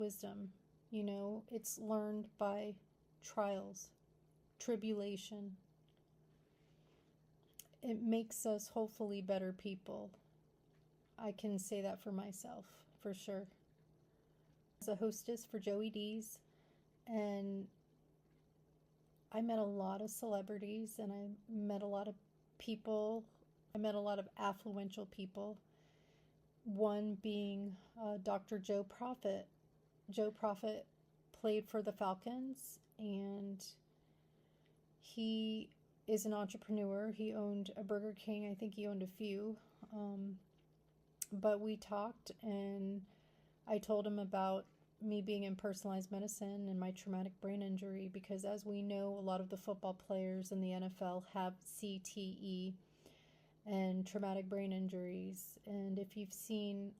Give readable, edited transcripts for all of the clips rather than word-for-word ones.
wisdom. It's learned by trials, tribulation. It makes us hopefully better people. I can say that for myself, for sure. As a hostess for Joey D's, and I met a lot of celebrities, and I met a lot of people. I met a lot of affluential people. One being Dr. Joe Profit. Joe Profit played for the Falcons, and he is an entrepreneur. He owned a Burger King. I think he owned a few. But we talked, and I told him about me being in personalized medicine and my traumatic brain injury, because as we know, a lot of the football players in the NFL have CTE and traumatic brain injuries. And if you've seen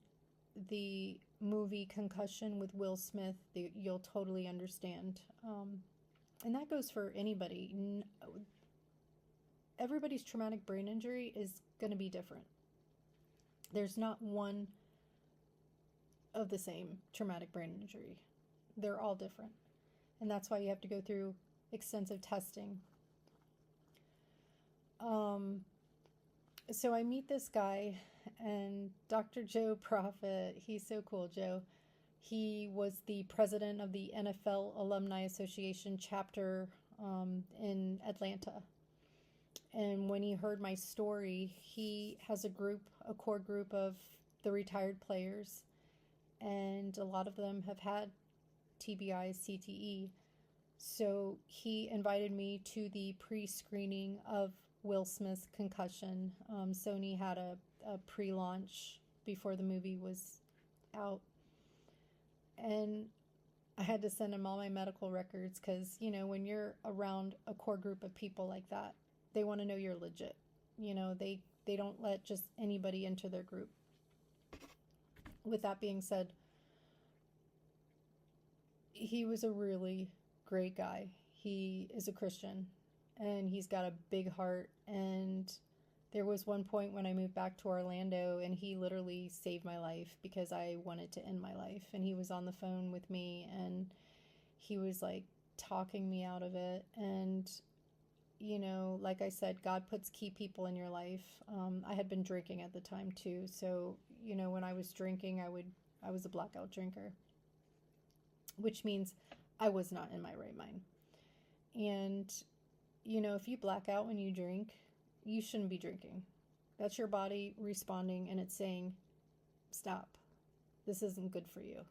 the movie Concussion with Will Smith, you'll totally understand. And that goes for anybody. Everybody's traumatic brain injury is going to be different. There's not one of the same traumatic brain injury. They're all different. And that's why you have to go through extensive testing. So I meet this guy, and Dr. Joe Profit, he's so cool, Joe. He was the president of the NFL Alumni Association chapter in Atlanta. And when he heard my story, he has a core group of the retired players, and a lot of them have had TBI, CTE. So he invited me to the pre-screening of Will Smith's Concussion. Sony had a pre-launch before the movie was out. And I had to send him all my medical records because, when you're around a core group of people like that, they want to know you're legit. They don't let just anybody into their group. With that being said, he was a really great guy. He is a Christian, and he's got a big heart. And there was one point when I moved back to Orlando, and he literally saved my life because I wanted to end my life. And he was on the phone with me, and he was like talking me out of it. And like I said, God puts key people in your life. I had been drinking at the time too. So, when I was drinking, I was a blackout drinker, which means I was not in my right mind. And, if you black out when you drink, you shouldn't be drinking. That's your body responding, and it's saying, stop. This isn't good for you.